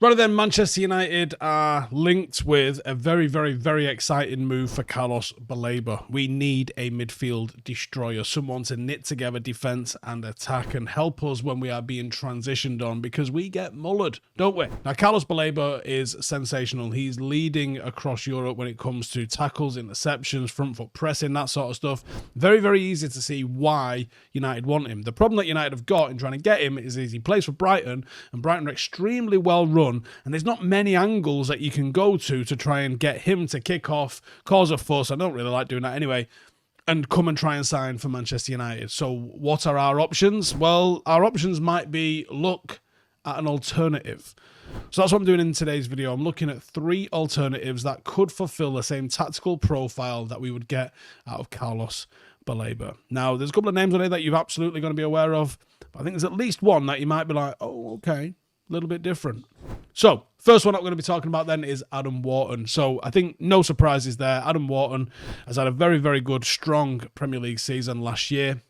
Rather than Manchester United are linked with a very, very, very exciting move for Carlos Baleba. We need a midfield destroyer, someone to knit together defence and attack and help us when we are being transitioned on, because we get mullered, don't we? Now, Carlos Baleba is sensational. He's leading across Europe when it comes to tackles, interceptions, front foot pressing, that sort of stuff. Very, very easy to see why United want him. The problem that United have got in trying to get him is he plays for Brighton, and Brighton are extremely well run. And there's not many angles that you can go to try and get him to kick off, cause a fuss. I don't really like doing that anyway, and come and try and sign for Manchester United. So what are our options? Well, our options might be look at an alternative. So that's what I'm doing in today's video. I'm looking at 3 alternatives that could fulfill the same tactical profile that we would get out of Carlos Baleba. Now, there's a couple of names on here that you're absolutely going to be aware of, but I think there's at least one that you might be like, oh, okay, a little bit different. So, first one I'm going to be talking about then is Adam Wharton. So, I think no surprises there. Adam Wharton has had a very, very good, strong Premier League season last year.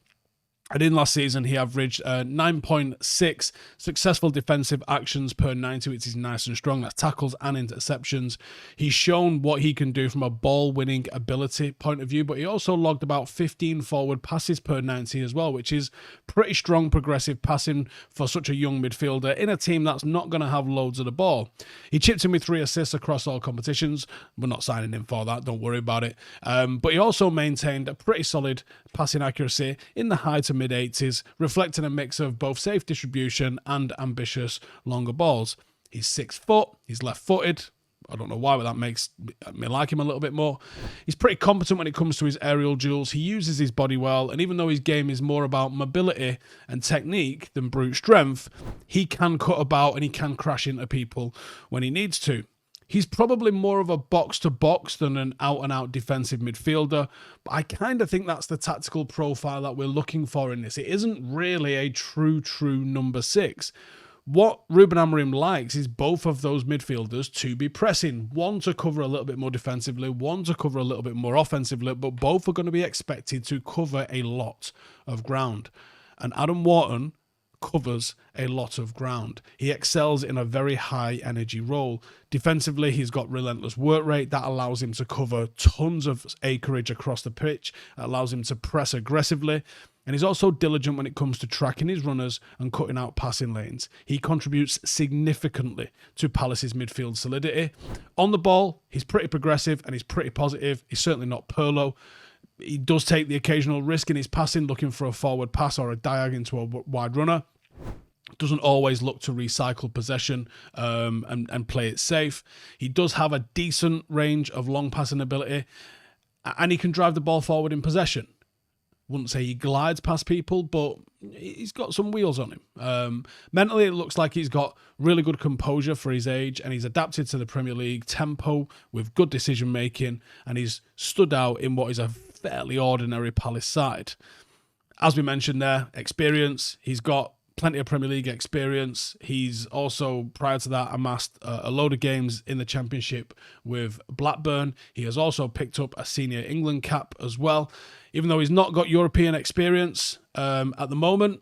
And in last season, he averaged 9.6 successful defensive actions per 90, which is nice and strong. That's tackles and interceptions. He's shown what he can do from a ball-winning ability point of view, but he also logged about 15 forward passes per 90 as well, which is pretty strong progressive passing for such a young midfielder in a team that's not going to have loads of the ball. He chipped in with 3 assists across all competitions. We're not signing him for that, don't worry about it. But he also maintained a pretty solid passing accuracy in the high to mid-80s, reflecting a mix of both safe distribution and ambitious longer balls. He's 6 foot, he's left-footed. I don't know why, but that makes me like him a little bit more. He's pretty competent when it comes to his aerial duels. He uses his body well, and even though his game is more about mobility and technique than brute strength, he can cut about and he can crash into people when he needs to. He's probably more of a box-to-box than an out-and-out defensive midfielder, but I kind of think that's the tactical profile that we're looking for in this. It isn't really a true number 6. What Ruben Amorim likes is both of those midfielders to be pressing. One to cover a little bit more defensively, one to cover a little bit more offensively, but both are going to be expected to cover a lot of ground. And Adam Wharton covers a lot of ground. He excels in a very high energy role. Defensively, he's got relentless work rate that allows him to cover tons of acreage across the pitch. It allows him to press aggressively. And he's also diligent when it comes to tracking his runners and cutting out passing lanes. He contributes significantly to Palace's midfield solidity. On the ball, he's pretty progressive and he's pretty positive. He's certainly not Pirlo. He does take the occasional risk in his passing, looking for a forward pass or a diag into a wide runner. Doesn't always look to recycle possession and play it safe. He does have a decent range of long passing ability, and he can drive the ball forward in possession. Wouldn't say he glides past people, but he's got some wheels on him. Mentally, it looks like he's got really good composure for his age, and he's adapted to the Premier League tempo with good decision making, and he's stood out in what is a fairly ordinary Palace side. As we mentioned there, experience. He's got plenty of Premier League experience. He's also, prior to that, amassed a load of games in the Championship with Blackburn. He has also picked up a senior England cap as well. Even though he's not got European experience at the moment,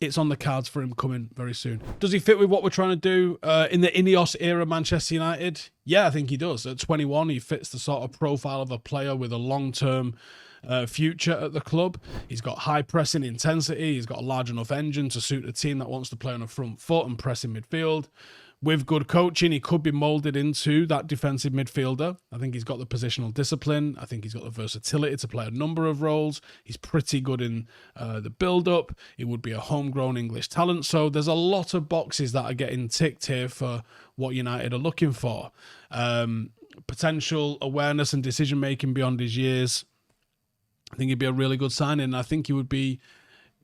it's on the cards for him coming very soon. Does he fit with what we're trying to do in the Ineos era Manchester United? Yeah, I think he does. At 21, he fits the sort of profile of a player with a long-term future at the club. He's got high pressing intensity. He's got a large enough engine to suit a team that wants to play on a front foot and press in midfield. With good coaching, he could be moulded into that defensive midfielder. I think he's got the positional discipline. I think he's got the versatility to play a number of roles. He's pretty good in the build-up. He would be a homegrown English talent. So there's a lot of boxes that are getting ticked here for what United are looking for. Potential awareness and decision-making beyond his years. I think he'd be a really good signing. I think he would be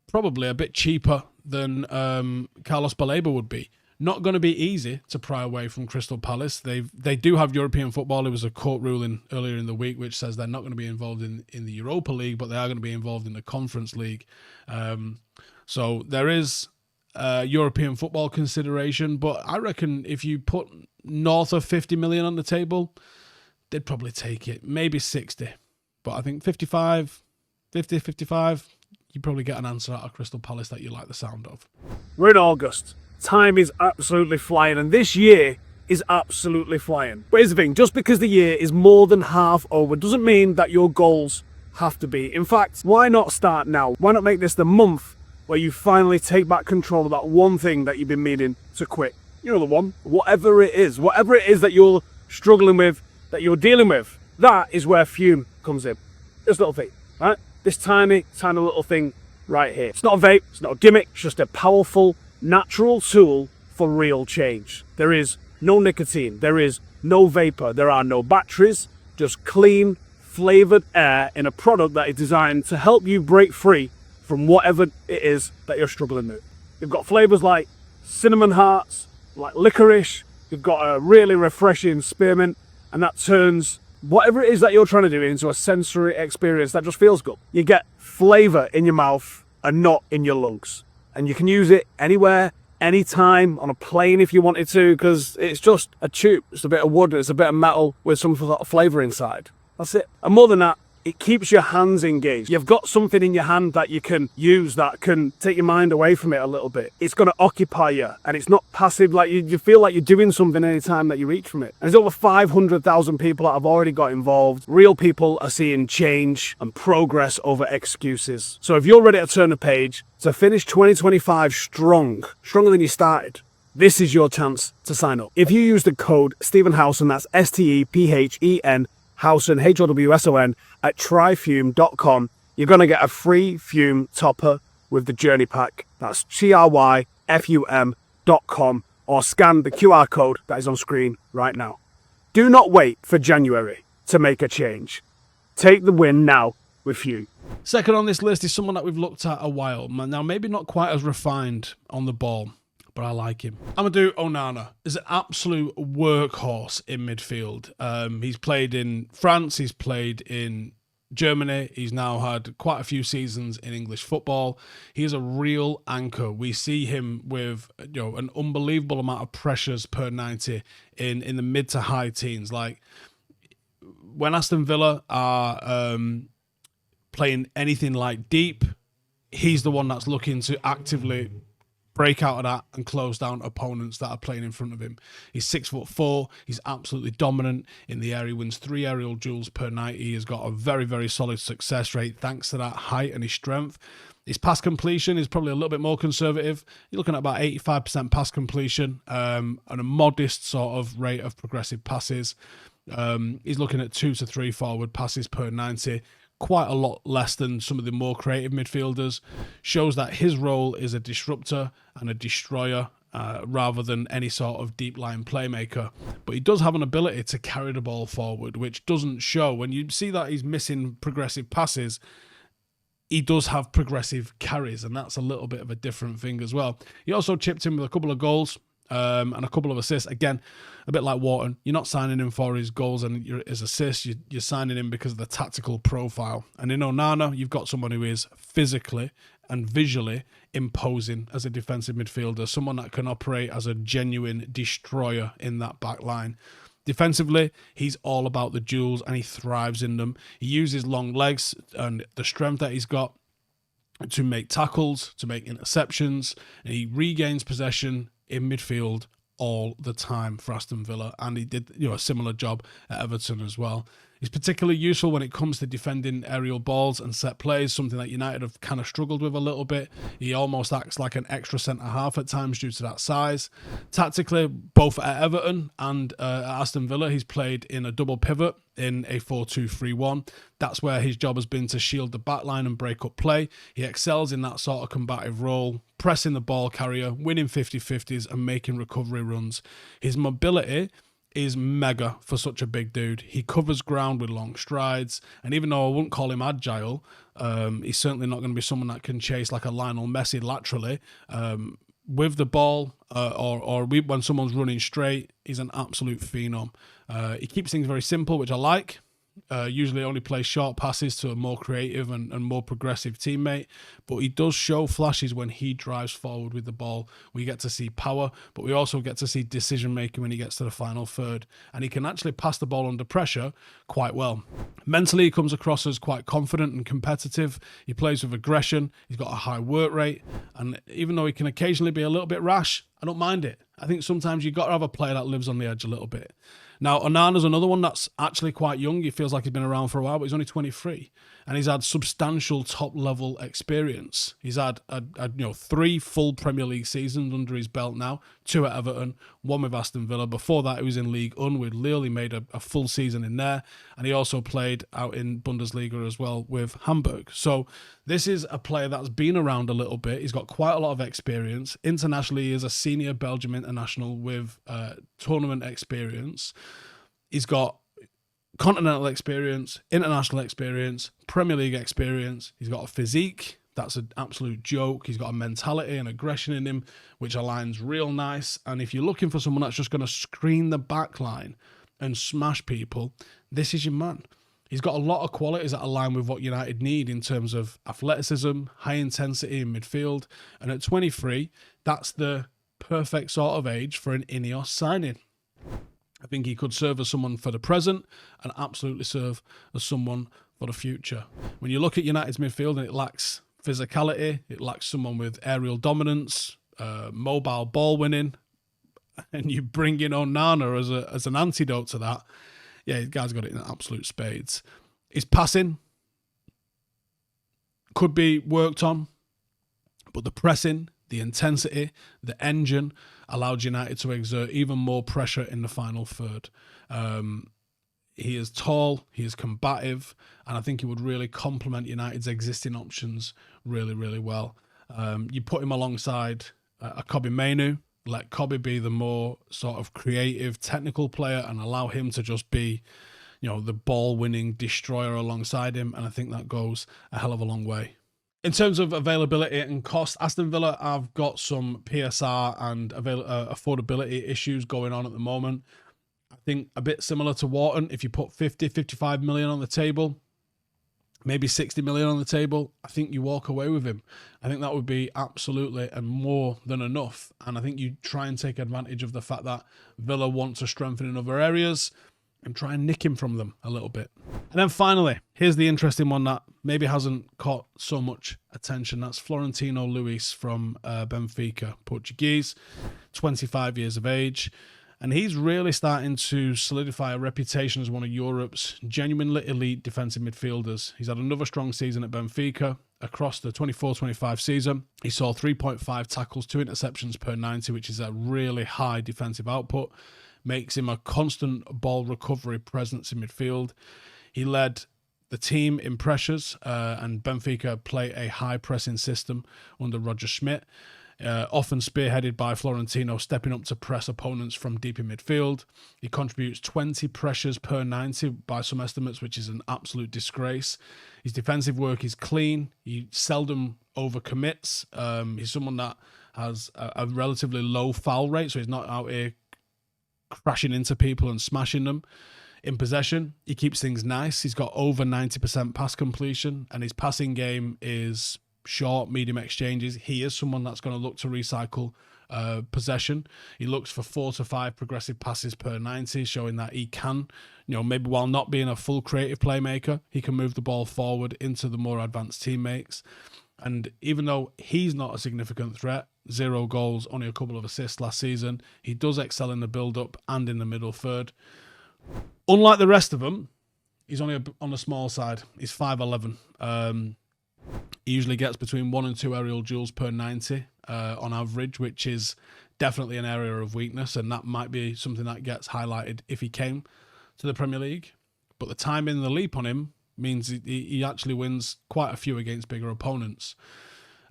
probably a bit cheaper than Carlos Baleba would be. Not going to be easy to pry away from Crystal Palace. They do have European football. There was a court ruling earlier in the week which says they're not going to be involved in the Europa League, but they are going to be involved in the Conference League. So there is European football consideration, but I reckon if you put north of 50 million on the table, they'd probably take it. Maybe 60. But I think 55, you probably get an answer out of Crystal Palace that you like the sound of. We're in August. Time is absolutely flying, and this year is absolutely flying. But here's the thing, just because the year is more than half over doesn't mean that your goals have to be. In fact, why not start now? Why not make this the month where you finally take back control of that one thing that you've been meaning to quit? You know the one, whatever it is that you're struggling with, that you're dealing with, that is where Fume comes in. This little thing, right? This tiny little thing right here. It's not a vape, it's not a gimmick, it's just a powerful, natural tool for real change. There is no nicotine, there is no vapor, there are no batteries, just clean, flavored air in a product that is designed to help you break free from whatever it is that you're struggling with. You've got flavors like cinnamon hearts, like licorice, you've got a really refreshing spearmint, and that turns whatever it is that you're trying to do into a sensory experience that just feels good. You get flavor in your mouth and not in your lungs. And you can use it anywhere, anytime, on a plane if you wanted to, because it's just a tube. It's a bit of wood, it's a bit of metal with some sort of flavor inside. That's it. And more than that, it keeps your hands engaged. You've got something in your hand that you can use that can take your mind away from it a little bit. It's going to occupy you, and it's not passive. Like you feel like you're doing something any time that you reach from it. And there's over 500,000 people that have already got involved. Real people are seeing change and progress over excuses. So if you're ready to turn the page, to finish 2025 stronger than you started, this is your chance to sign up. If you use the code Stephen Howson, that's STEPHEN Howson, HOWSON, at tryfume.com, you're going to get a free Fume topper with the journey pack. That's tryfum.com, or scan the QR code that is on screen right now. Do not wait for January to make a change. Take the win now with Fume. Second on this list is someone that we've looked at a while. Now, maybe not quite as refined on the ball, but I like him. Amadou Onana is an absolute workhorse in midfield. He's played in France, he's played in Germany, he's now had quite a few seasons in English football. He is a real anchor. We see him with an unbelievable amount of pressures per 90 in the mid to high teens. Like when Aston Villa are playing anything like deep, he's the one that's looking to actively break out of that and close down opponents that are playing in front of him. He's 6'4". He's absolutely dominant in the air. He wins 3 aerial duels per 90. He has got a very, very solid success rate thanks to that height and his strength. His pass completion is probably a little bit more conservative. You're looking at about 85% pass completion and a modest sort of rate of progressive passes. He's looking at 2 to 3 forward passes per 90. Quite a lot less than some of the more creative midfielders. Shows that his role is a disruptor and a destroyer rather than any sort of deep line playmaker. But he does have an ability to carry the ball forward, which doesn't show. When you see that he's missing progressive passes, he does have progressive carries, and that's a little bit of a different thing as well. He also chipped in with a couple of goals and a couple of assists. Again, a bit like Wharton, you're not signing him for his goals and his assists. You're signing him because of the tactical profile. And in Onana, you've got someone who is physically and visually imposing as a defensive midfielder, someone that can operate as a genuine destroyer in that back line. Defensively, he's all about the duels and he thrives in them. He uses long legs and the strength that he's got to make tackles, to make interceptions, and he regains possession in midfield all the time for Aston Villa, and he did a similar job at Everton as well. He's particularly useful when it comes to defending aerial balls and set plays, something that United have kind of struggled with a little bit. He almost acts like an extra centre-half at times due to that size. Tactically, both at Everton and at Aston Villa, he's played in a double pivot in a 4-2-3-1. That's where his job has been to shield the backline and break up play. He excels in that sort of combative role, pressing the ball carrier, winning 50-50s and making recovery runs. His mobility is mega for such a big dude. He covers ground with long strides, and even though I wouldn't call him agile, he's certainly not going to be someone that can chase like a Lionel Messi laterally. With the ball or when someone's running straight, he's an absolute phenom. He keeps things very simple, which I like. Usually only plays short passes to a more creative and more progressive teammate, but he does show flashes when he drives forward with the ball. We get to see power, but we also get to see decision making when he gets to the final third, and he can actually pass the ball under pressure quite well. Mentally, he comes across as quite confident and competitive. He plays with aggression. He's got a high work rate, and even though he can occasionally be a little bit rash, I don't mind it. I think sometimes you've got to have a player that lives on the edge a little bit. Now, Onana's another one that's actually quite young. He feels like he's been around for a while, but he's only 23. And he's had substantial top-level experience. He's had 3 full Premier League seasons under his belt now, 2 at Everton, 1 with Aston Villa. Before that, he was in League One with Lille. He made a full season in there. And he also played out in Bundesliga as well with Hamburg. So this is a player that's been around a little bit. He's got quite a lot of experience. Internationally, he is a senior Belgium international with tournament experience. He's got continental experience, international experience, Premier League experience. He's got a physique that's an absolute joke. He's got a mentality and aggression in him, which aligns real nice. And if you're looking for someone that's just going to screen the back line and smash people, this is your man. He's got a lot of qualities that align with what United need in terms of athleticism, high intensity in midfield. And at 23, that's the perfect sort of age for an Ineos signing. I think he could serve as someone for the present and absolutely serve as someone for the future. When you look at United's midfield and it lacks physicality, it lacks someone with aerial dominance, mobile ball winning, and you bring in Onana as an antidote to that, yeah, the guy's got it in absolute spades. His passing could be worked on, but the pressing, the intensity, the engine allowed United to exert even more pressure in the final third. He is tall, he is combative, and I think he would really complement United's existing options really, really well. You put him alongside a Kobbie Mainoo, let Kobbie be the more sort of creative, technical player and allow him to just be, the ball-winning destroyer alongside him, and I think that goes a hell of a long way. In terms of availability and cost, Aston Villa have got some PSR and affordability issues going on at the moment. I think a bit similar to Wharton, if you put 50, 55 million on the table, maybe 60 million on the table, I think you walk away with him. I think that would be absolutely and more than enough. And I think you try and take advantage of the fact that Villa want to strengthen in other areas and try and nick him from them a little bit. And then finally, here's the interesting one that maybe hasn't caught so much attention. That's Florentino Luis from Benfica, Portuguese, 25 years of age. And he's really starting to solidify a reputation as one of Europe's genuinely elite defensive midfielders. He's had another strong season at Benfica. Across the 24-25 season, he saw 3.5 tackles, 2 interceptions per 90, which is a really high defensive output. Makes him a constant ball recovery presence in midfield. He led the team in pressures, and Benfica play a high pressing system under Roger Schmidt, often spearheaded by Florentino, stepping up to press opponents from deep in midfield. He contributes 20 pressures per 90 by some estimates, which is an absolute disgrace. His defensive work is clean. He seldom overcommits. He's someone that has a relatively low foul rate, so he's not out here crashing into people and smashing them. In possession, he keeps things nice. He's got over 90% pass completion, and his passing game is short, medium exchanges. He is someone that's going to look to recycle possession. He looks for 4 to 5 progressive passes per 90, showing that he can, maybe while not being a full creative playmaker, he can move the ball forward into the more advanced teammates. And even though he's not a significant threat, 0 goals, only a couple of assists last season, he does excel in the build-up and in the middle third. Unlike the rest of them, he's only on the small side. He's 5'11". He usually gets between 1 and 2 aerial duels per 90 on average, which is definitely an area of weakness, and that might be something that gets highlighted if he came to the Premier League. But the timing and the leap on him means he actually wins quite a few against bigger opponents.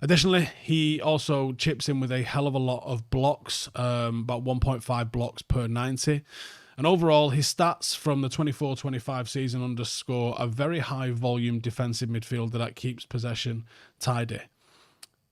Additionally, he also chips in with a hell of a lot of blocks, about 1.5 blocks per 90. And overall, his stats from the 24-25 season underscore a very high volume defensive midfielder that keeps possession tidy.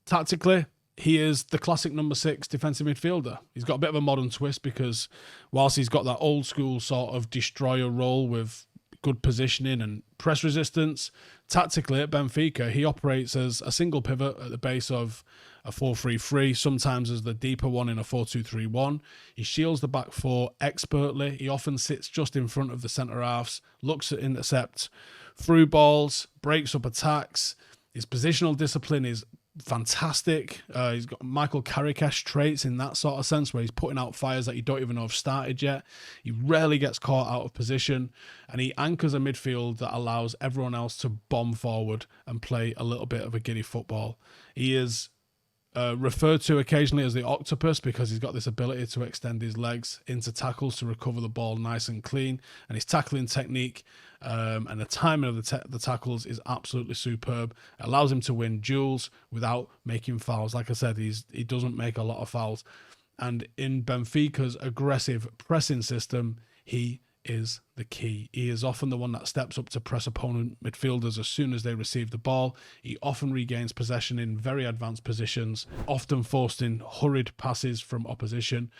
Tactically, he is the classic number 6 defensive midfielder. He's got a bit of a modern twist because whilst he's got that old school sort of destroyer role with good positioning and press resistance. Tactically at Benfica, he operates as a single pivot at the base of a 4-3-3, sometimes as the deeper one in a 4-2-3-1. He shields the back four expertly. He often sits just in front of the centre halves, looks at intercept through balls, breaks up attacks. His positional discipline is fantastic. He's got Michael Carrick-esque traits in that sort of sense, where he's putting out fires that you don't even know have started yet. He rarely gets caught out of position, and he anchors a midfield that allows everyone else to bomb forward and play a little bit of a giddy football. He is referred to occasionally as the octopus because he's got this ability to extend his legs into tackles to recover the ball nice and clean, and his tackling technique and the timing of the tackles is absolutely superb. It allows him to win duels without making fouls. Like I said, he doesn't make a lot of fouls, and in Benfica's aggressive pressing system, he is the key. He is often the one that steps up to press opponent midfielders as soon as they receive the ball. He often regains possession in very advanced positions, often forcing hurried passes from opposition.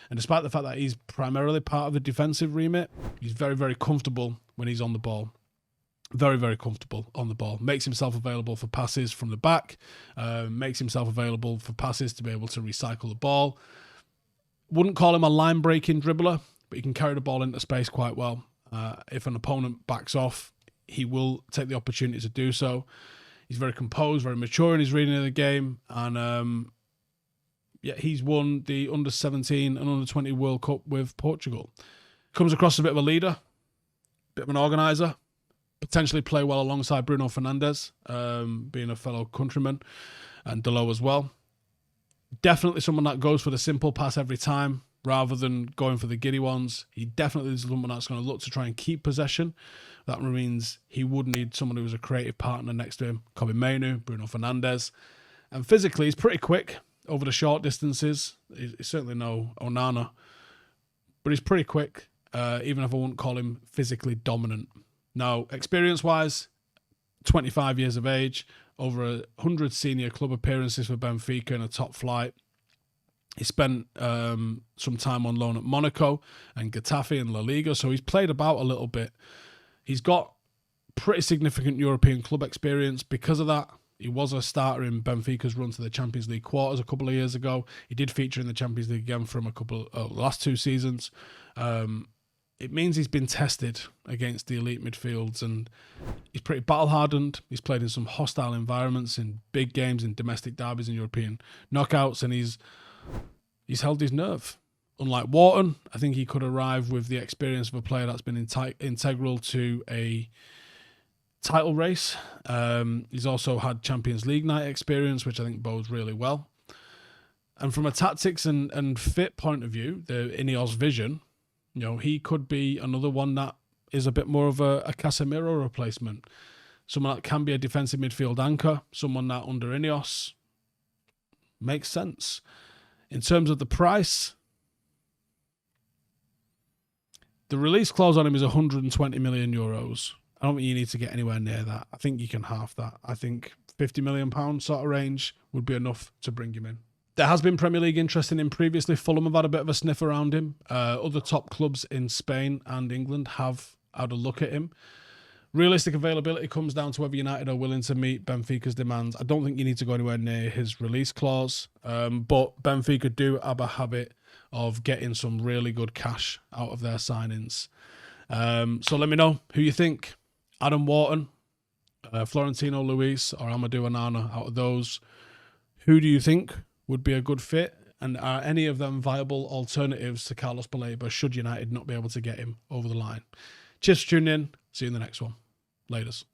And despite the fact that he's primarily part of the defensive remit, he's very, very comfortable when he's on the ball. Very, very comfortable on the ball. Makes himself available for passes from the back. Makes himself available for passes to be able to recycle the ball. Wouldn't call him a line-breaking dribbler, but he can carry the ball into space quite well. If an opponent backs off, he will take the opportunity to do so. He's very composed, very mature in his reading of the game, and he's won the Under-17 and Under-20 World Cup with Portugal. Comes across as a bit of a leader, bit of an organiser, potentially play well alongside Bruno Fernandes, being a fellow countryman, and Delo as well. Definitely someone that goes for the simple pass every time, rather than going for the giddy ones. He definitely is someone that's going to look to try and keep possession. That means he would need someone who was a creative partner next to him. Kobbie Mainoo, Bruno Fernandes. And physically, he's pretty quick over the short distances. He's certainly no Onana, but he's pretty quick, even if I wouldn't call him physically dominant. Now, experience-wise, 25 years of age, over 100 senior club appearances for Benfica in a top flight. He spent some time on loan at Monaco and Getafe in La Liga, so he's played about a little bit. He's got pretty significant European club experience because of that. He was a starter in Benfica's run to the Champions League quarters a couple of years ago. He did feature in the Champions League again from the last two seasons. It means he's been tested against the elite midfields, and he's pretty battle-hardened. He's played in some hostile environments, in big games, in domestic derbies and European knockouts, and he's held his nerve. Unlike Wharton, I think he could arrive with the experience of a player that's been integral to a title race. He's also had Champions League night experience, which I think bodes really well. And from a tactics and fit point of view, the Ineos vision, he could be another one that is a bit more of a Casemiro replacement. Someone that can be a defensive midfield anchor, someone that under Ineos makes sense. In terms of the price, the release clause on him is 120 million euros. I don't think you need to get anywhere near that. I think you can half that. I think £50 million sort of range would be enough to bring him in. There has been Premier League interest in him previously. Fulham have had a bit of a sniff around him. Other top clubs in Spain and England have had a look at him. Realistic availability comes down to whether United are willing to meet Benfica's demands. I don't think you need to go anywhere near his release clause, but Benfica do have a habit of getting some really good cash out of their signings. So let me know who you think. Adam Wharton, Florentino Luis, or Amadou Onana. Out of those, who do you think would be a good fit? And are any of them viable alternatives to Carlos Baleba should United not be able to get him over the line? Cheers for tuning in. See you in the next one. Laters.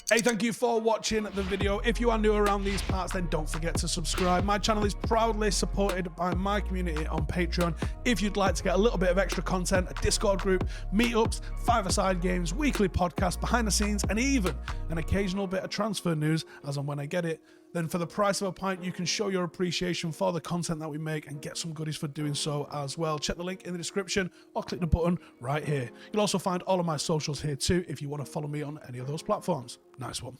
Hey, thank you for watching the video. If you are new around these parts, then don't forget to subscribe. My channel is proudly supported by my community on Patreon. If you'd like to get a little bit of extra content, a Discord group, meetups, five-a-side games, weekly podcasts, behind the scenes, and even an occasional bit of transfer news as and when I get it, then for the price of a pint, you can show your appreciation for the content that we make and get some goodies for doing so as well. Check the link in the description or click the button right here. You'll also find all of my socials here too if you want to follow me on any of those platforms. Nice one.